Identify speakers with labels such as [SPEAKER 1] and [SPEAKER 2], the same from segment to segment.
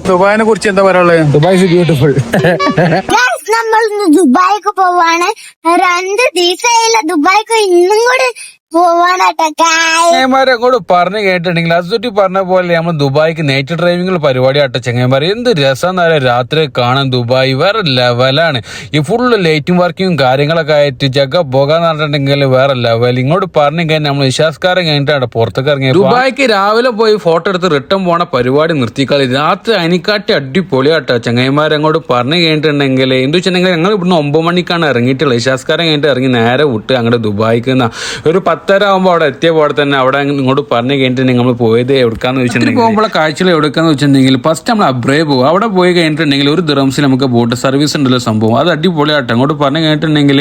[SPEAKER 1] ദുബായിനെ കുറിച്ച് എന്താ പറയാനുള്ളത്? Dubai beautiful.
[SPEAKER 2] നമ്മൾ ദുബായിക്ക് പോവാണ്. 2 ദിവസമായില്ല ദുബായിക്ക്, ഇന്നും കൂടി
[SPEAKER 1] ചങ്ങന്മാരെ അങ്ങോട്ട് പറഞ്ഞു കേട്ടിട്ടുണ്ടെങ്കിൽ അസുറ്റി പറഞ്ഞ പോലെ നമ്മൾ ദുബായിക്ക് നൈറ്റ് ഡ്രൈവിംഗ് പരിപാടി ആട്ടെ ചങ്ങന്മാരെ. എന്ത് രസം രാത്രി കാണാൻ. ദുബായ് വേറെ ലെവലാണ്. ഈ ഫുള്ള് ലൈറ്റും വർക്കിങ്ങും കാര്യങ്ങളൊക്കെ ആയിട്ട് ജഗ പോകാന്ന് പറഞ്ഞിട്ടുണ്ടെങ്കിൽ വേറെ ലെവൽ. ഇങ്ങോട്ട് പറഞ്ഞു കഴിഞ്ഞാൽ നമ്മൾ വിശ്വാസക്കാരൻ കഴിഞ്ഞിട്ടാണ് പുറത്തേക്ക് ഇറങ്ങിയത്. ദുബായിക്ക് രാവിലെ പോയി ഫോട്ടോ എടുത്ത് റിട്ടേൺ പോണ പരിപാടി നിർത്തിക്കാതെ രാത്രി അതിനെക്കാട്ടി അടിപൊളിയാട്ടോ ചങ്ങന്മാരെ. അങ്ങോട്ട് പറഞ്ഞു കഴിഞ്ഞിട്ടുണ്ടെങ്കിൽ എന്ത് വെച്ചിട്ടുണ്ടെങ്കിൽ ഞങ്ങൾ ഇവിടുന്ന് 9 മണിക്കാണ് ഇറങ്ങിയിട്ടുള്ളത്. വിശ്വാസക്കാരൻ കഴിഞ്ഞിട്ട് ഇറങ്ങി നേരെ വിട്ട് അങ്ങോട്ട് ദുബായിക്ക് ഒരു 10:30 ആകുമ്പോൾ അവിടെ എത്തിയ പോലെ തന്നെ അവിടെ ഇങ്ങോട്ട് പറഞ്ഞു കഴിഞ്ഞിട്ട് നമ്മൾ പോയത് എവിടെക്കാന്ന് വെച്ചിട്ടുണ്ടെങ്കിൽ പോകുമ്പോൾ കാഴ്ചകൾ എവിടെക്കാന്ന് വെച്ചിട്ടുണ്ടെങ്കിൽ ഫസ്റ്റ് നമ്മൾ അബ്രേ പോകും. അവിടെ പോയി കഴിഞ്ഞിട്ടുണ്ടെങ്കിൽ 1 ദിറംസിൽ നമുക്ക് ബോട്ട് സർവീസ് ഉണ്ടല്ലോ സംഭവം. അത് അടിപൊളിയാട്ടോ. അങ്ങോട്ട് പറഞ്ഞു കഴിഞ്ഞിട്ടുണ്ടെങ്കിൽ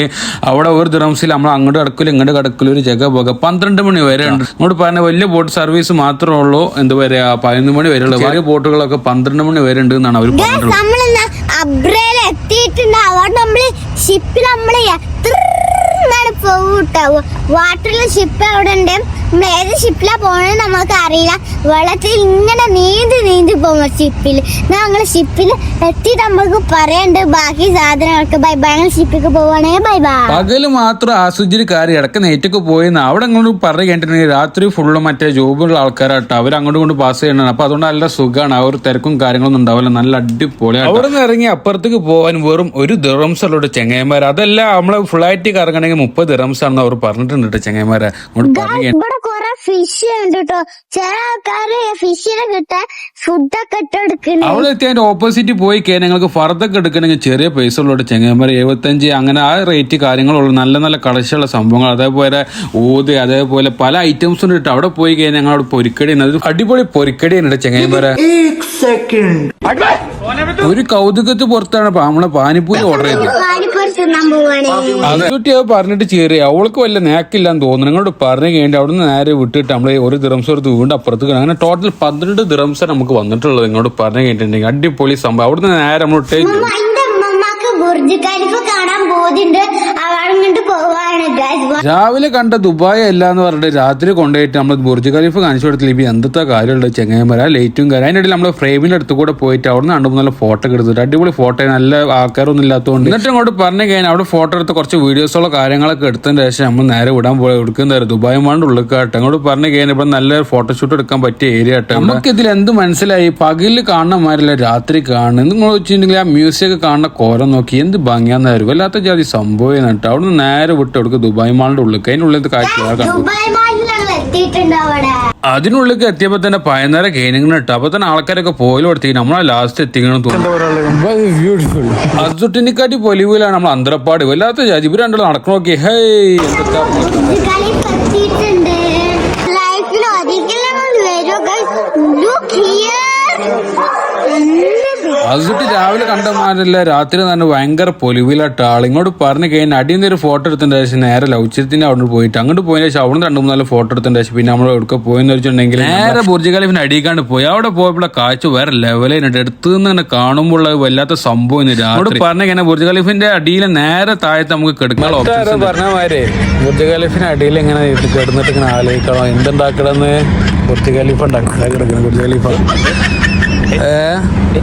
[SPEAKER 1] അവിടെ 1 ദിറംസിൽ നമ്മൾ അങ്ങോട്ട് കിടക്കില്ല ഇങ്ങോട്ട് കിടക്കില്ല ഒരു ജഗ പോകാം. 12 മണി വരെ ഉണ്ട്. അങ്ങോട്ട് പറഞ്ഞ വലിയ ബോട്ട് സർവീസ് മാത്രമേ ഉള്ളൂ. എന്താ പറയാ 11 മണി വരെ ഉള്ളൂ. വലിയ ബോട്ടുകളൊക്കെ 12 മണി വരെ ഉണ്ട് എന്നാണ് അവർ പറഞ്ഞിട്ടുള്ളത്.
[SPEAKER 2] ഷിപ്പിൽ നമ്മള് പോവുട്ടാവും. വാട്ടറിലെ ഷിപ്പ് എവിടെ ഉണ്ട്, നമ്മൾ ഏത് ഷിപ്പിലാ പോണെന്ന് നമുക്ക് അറിയില്ല. വെള്ളത്തിൽ ഇങ്ങനെ നീന്തി പോകും ഷിപ്പിൽ. ഞങ്ങൾ ഷിപ്പിൽ എത്തിയിട്ട് നമുക്ക് പറയണ്ട് ബാക്കി സാധനങ്ങൾക്ക്. Bye bye. ഷിപ്പിക്ക് പോവാണേ ബൈ ബൈ.
[SPEAKER 1] പകല് മാത്രം ആസ്വദിച്ചൊരു കാര്യം ഇടക്ക് നെയ്റ്റൊക്കെ പോയിന്ന് അവിടെ അങ്ങോട്ട് പറഞ്ഞു കഴിഞ്ഞിട്ടുണ്ടെങ്കിൽ രാത്രി ഫുള്ള് മറ്റേ ജോബുള്ള ആൾക്കാരാട്ടോ. അവർ അങ്ങോട്ടും കൊണ്ട് പാസ് ചെയ്യണം. അപ്പൊ അതുകൊണ്ട് നല്ല സുഖമാണ്. ആ ഒരു തിരക്കും കാര്യങ്ങളൊന്നും ഉണ്ടാവില്ല. നല്ല അടിപൊളിയാണ്. അവിടെ നിന്ന് ഇറങ്ങി അപ്പുറത്തേക്ക് പോകാൻ വെറും 1 ദിറംസ് ഉള്ള ചെങ്ങന്മാർ. അതല്ല നമ്മള് ഫുള്ളായിട്ട് കറങ്ങണമെങ്കിൽ 30 ദിറംസ് ആണെന്ന് അവർ പറഞ്ഞിട്ടുണ്ട് ചെങ്ങന്മാരെ.
[SPEAKER 2] ഇവിടെ കുറെ ഫിഷ് ഉണ്ട് കേട്ടോ. ചില ആൾക്കാര് ഫിഷിനെ കിട്ടാൻ ഫുഡൊക്കെ ഇട്ടെടുക്കുന്നു.
[SPEAKER 1] അവിടെ എത്തിയതിന്റെ ഓപ്പോസിറ്റ് പോയി കഴിഞ്ഞാൽ ഞങ്ങൾക്ക് ഫർദൊക്കെ എടുക്കണമെങ്കിൽ ചെറിയ പൈസ ഉള്ളൂ ചെങ്ങന്മാർ. 75 അങ്ങനെ ആ റേറ്റ് കാര്യങ്ങളുള്ളൂ. നല്ല നല്ല കളക്ഷനുള്ള സംഭവങ്ങൾ. അതേപോലെ ഊത് അതേപോലെ പല ഐറ്റംസ് ഉണ്ട് കേട്ടോ. അവിടെ പോയി കഴിഞ്ഞാൽ ഞങ്ങൾ അവിടെ പൊരിക്കടി അടിപൊളി പൊരിക്കടി ഉണ്ട് ചെങ്ങന്മാരെ. ഒരു കൗതുകത്ത് പുറത്താണ് നമ്മളെ പാനിപ്പൂരി ഓർഡർ ചെയ്തത്. അതുകുട്ടി പറഞ്ഞിട്ട് ചെറിയ അവൾക്ക് വല്ല നേക്കില്ലാന്ന് തോന്നുന്നു. നിങ്ങളോട് പറഞ്ഞു കഴിഞ്ഞാൽ അവിടെ നിന്ന് നേരെ വിട്ടിട്ട് നമ്മള് 1 ദിറംസ് എടുത്ത് വീണ്ടും അപ്പുറത്തേക്ക് അങ്ങനെ ടോട്ടൽ 12 ദിറംസ് നമുക്ക് വന്നിട്ടുള്ളത്. നിങ്ങളോട് പറഞ്ഞു കഴിഞ്ഞിട്ടുണ്ടെങ്കിൽ അടിപൊളി സംഭവം. അവിടെ നിന്ന് നേരെ നമ്മൾ രാവിലെ കണ്ട ദുബായ് അല്ല എന്ന് പറഞ്ഞിട്ട് രാത്രി കൊണ്ടുപോയിട്ട് നമ്മൾ ബുർജ് ഖലീഫ കാണിച്ചു കൊടുത്തില്ല. ഇപ്പൊ എന്തൊക്കെ കാര്യമുള്ളത് ചെങ്ങന്മാർ. ആ ലൈറ്റും കാര്യം അതിനിടയിൽ നമ്മൾ ഫ്രെയിമിന്റെ അടുത്ത് കൂടെ പോയിട്ട് അവിടെ നിന്ന് 2-3 ഫോട്ടോ എടുത്തിട്ട് അടിപൊളി ഫോട്ടോ. നല്ല ആൾക്കാരൊന്നും ഇല്ലാത്തതുകൊണ്ട് എന്നിട്ട് അങ്ങോട്ട് പറഞ്ഞു കഴിഞ്ഞാൽ അവിടെ ഫോട്ടോ എടുത്ത് കുറച്ച് വീഡിയോസുള്ള കാര്യങ്ങളൊക്കെ എടുത്തതിന് ശേഷം നമ്മൾ നേരെ വിടാൻ പോയി എടുക്കുന്നതായിരുന്നു ദുബായ് മാണ്ട് ഉള്ളിക്കാട്ടെ. അങ്ങോട്ട് പറഞ്ഞു കഴിഞ്ഞാൽ ഇവിടെ നല്ല ഫോട്ടോഷൂട്ട് എടുക്കാൻ പറ്റിയ ഏരിയ ആട്ടെ. നമുക്ക് ഇതിൽ എന്ത് മനസ്സിലായി? പകലിൽ കാണുന്ന മാരില്ല രാത്രി കാണുന്നത്. നിങ്ങൾ വെച്ചിട്ടുണ്ടെങ്കിൽ ആ മ്യൂസിയം കാണുന്ന കോരം നോക്കി എന്ത് ഭംഗിയാന്നായിരുന്നു. വല്ലാത്ത ജാതി സംഭവം കേട്ടോ. അവിടെ നിന്ന് നേരെ വിട്ട് കൊടുക്കുക ദുബായ് മാളിന്റെ ഉള്ളിൽ. അതിനുള്ളിൽ കാഴ്ച അതിനുള്ളിൽ എത്തിയപ്പോ തന്നെ പയനേര ഗെയിനിങ്ങനെ ഇട്ടു. അപ്പൊ തന്നെ ആൾക്കാരൊക്കെ പോയില് കൊടുത്തി നമ്മളെ ലാസ്റ്റ് എത്തിക്കണം തോന്നുന്നു. അസുട്ടിനെക്കാട്ടി പൊലിവിലാണ് നമ്മൾ അന്തരപ്പാട്. വല്ലാത്ത ജാതി. ഇവര് രണ്ടും നടക്കണ നോക്കി. ഹേ അതുട്ടി രാവിലെ കണ്ടമാരല്ല രാത്രി തന്നെ ഭയങ്കര പൊലിവിലാട്ട ആൾ. ഇങ്ങോട്ട് പറഞ്ഞു കഴിഞ്ഞാൽ അടിയിൽ ഒരു ഫോട്ടോ എടുത്തതിന്റെ ശേഷം നേരെ ലൗച്ചിരത്തിന്റെ അവിടെ പോയിട്ട് അങ്ങോട്ട് പോയതിന് ശേഷം അവിടെ 2-3 ഫോട്ടോ എടുത്തതിന്റെ ശേഷം പിന്നെ നമ്മൾ എടുക്ക പോയെന്ന് വെച്ചിട്ടുണ്ടെങ്കിൽ നേരെ ബുർജ് ഖലീഫിന്റെ അടിയിക്കാണ്ട് പോയി. അവിടെ പോയപ്പോൾ കാഴ്ച വേറെ ലെവലായിട്ട് എടുത്തു നിന്ന് തന്നെ കാണുമ്പോൾ വല്ലാത്ത സംഭവം. രാത്രി പറഞ്ഞു കഴിഞ്ഞാൽ ബുർജ് ഖലീഫിന്റെ അടിയിൽ നേരെ താഴത്ത് നമുക്ക് കിടക്കാൻ പറഞ്ഞ മാതിരി ബുർജ് ഖലീഫിന്റെ അടിയിൽ ഇങ്ങനെ കിടന്നിട്ട് ഇങ്ങനെ ആലോചിക്കണം എന്തുണ്ടാക്കണമെന്ന്. ബുർജ് ഖലീഫ കിടക്കണം. ബുർജ് ഖലീഫ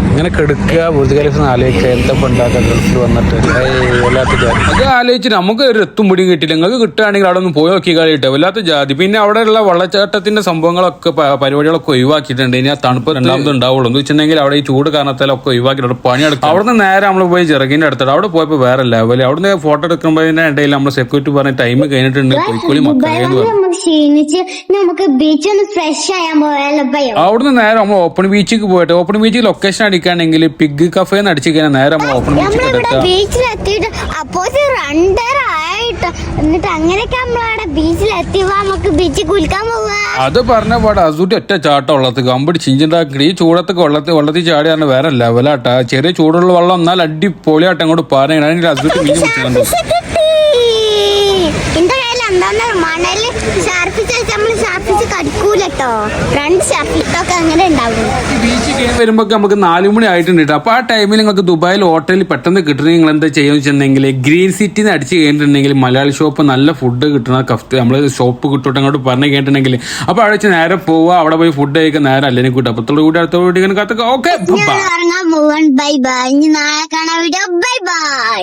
[SPEAKER 1] ഇങ്ങനെ കെടുക്കുക. ബുർജ് ഖലീഫ ആലോചിക്കുക എന്താ ഉണ്ടാക്കുക ഗൾഫിൽ വന്നിട്ട് വല്ലാത്ത ജാതി. അത് ആലോചിച്ചിട്ട് നമുക്ക് ഒരു എത്തും പിടിയും കിട്ടില്ല. നിങ്ങൾക്ക് കിട്ടുകയാണെങ്കിൽ അവിടെ ഒന്ന് പോയി നോക്കി കളിയിട്ട് വല്ലാത്ത ജാതി. പിന്നെ അവിടെയുള്ള വെള്ളച്ചാട്ടത്തിന്റെ സംഭവങ്ങളൊക്കെ പരിപാടികളൊക്കെ ഒഴിവാക്കിയിട്ടുണ്ട്. ഇനി ആ തണുപ്പ് 2ാമത് ഉണ്ടാവുള്ളൂ എന്ന് വെച്ചിട്ടുണ്ടെങ്കിൽ അവിടെ ഈ ചൂട് കാരണത്താലൊക്കെ ഒഴിവാക്കിയിട്ട് പണിയെടുക്കും. അവിടെ നിന്ന് നേരെ നമ്മൾ പോയി ചെറുകിന്റെ അടുത്തിട്ട് അവിടെ പോയപ്പോൾ വേറെ ലെവല്. അവിടെ നിന്ന് ഫോട്ടോ എടുക്കുമ്പോഴതിന്റെ ഇടയിൽ നമ്മൾ സെക്യൂരിറ്റി പറഞ്ഞ ടൈം കഴിഞ്ഞിട്ടുണ്ട് പൊയ്ക്കോളി മക്കളെന്ന് പറഞ്ഞു. അവിടുന്ന് നേരെ നമ്മൾ ഓപ്പൺ ബീച്ചിക്ക് പോയിട്ട് ഓപ്പൺ ബീച്ചിൽ ലൊക്കേഷൻ അടിക്കുകയാണെങ്കിൽ പിഗ് കഫേ അടിച്ചു കഴിഞ്ഞാൽ നേരെ നമ്മൾ ഓപ്പൺ
[SPEAKER 2] ബീച്ചിലെത്തിയിട്ട് അപ്പോ 2:30 ആയിട്ട് എന്നിട്ട് അങ്ങനെയൊക്കെ നമ്മളവിടെ ബീച്ചിലെത്തി നമുക്ക് ബീച്ചിൽ കുളിക്കാൻ പോവാ.
[SPEAKER 1] അത് പറഞ്ഞ പാടെ അസൂട്ടി ഒറ്റ ചാട്ടം വെള്ളത്തിൽ കമ്പിടി ചിഞ്ചുണ്ടാക്കി. ഈ ചൂടത്തൊക്കെ വെള്ളത്തിൽ ചാടിയാണ് വേറെ ലെവലാട്ടാ. ചെറിയ ചൂടുള്ള വെള്ളം എന്നാൽ അടിപൊളിയായിട്ട് അങ്ങോട്ട് പറയണം. അതിന്റെ അസൂട്ടി മീൻ പിടിച്ചിട്ടുണ്ട്.
[SPEAKER 2] എന്താന്ന് മണല് ഷാർപ്പിച്ച് നമ്മൾ ഷാർപ്പിച്ച് കടിക്കൂലട്ടോ. രണ്ട് ഷാർപ്പിട്ടൊക്കെ അങ്ങനെ ഉണ്ടാവും.
[SPEAKER 1] ബീച്ച് കഴിഞ്ഞ് വരുമ്പോ നമുക്ക് 4 മണി ആയിട്ടുണ്ട് കേട്ടോ. അപ്പൊ ആ ടൈമിൽ നിങ്ങൾക്ക് ദുബായിൽ ഹോട്ടലിൽ പെട്ടെന്ന് കിട്ടണമെങ്കിൽ നിങ്ങൾ എന്താ ചെയ്യുക വെച്ചിട്ടുണ്ടെങ്കിൽ ഗ്രീൻ സിറ്റിന്ന് അടിച്ച് കഴിഞ്ഞിട്ടുണ്ടെങ്കിൽ മലയാളി ഷോപ്പ് നല്ല ഫുഡ് കിട്ടുന്ന നമ്മള് ഷോപ്പ് കിട്ടോട്ട് അങ്ങോട്ട് പറഞ്ഞു കേട്ടിട്ടുണ്ടെങ്കിൽ അപ്പൊ അവിടെ വെച്ച് നേരെ പോവുക, അവിടെ പോയി ഫുഡ് കഴിക്കാൻ നേരെ അല്ലെങ്കിൽ കൂട്ടുക. അപ്പത്തോട് കൂടി അടുത്തോട് ഇങ്ങനെ കാത്തൊക്കെ ഓക്കെ
[SPEAKER 2] ഇറങ്ങാൻ പോവാൻ. Bye bye. ഇനി നാളെ കാണാൻ വീഡിയോ. Bye bye.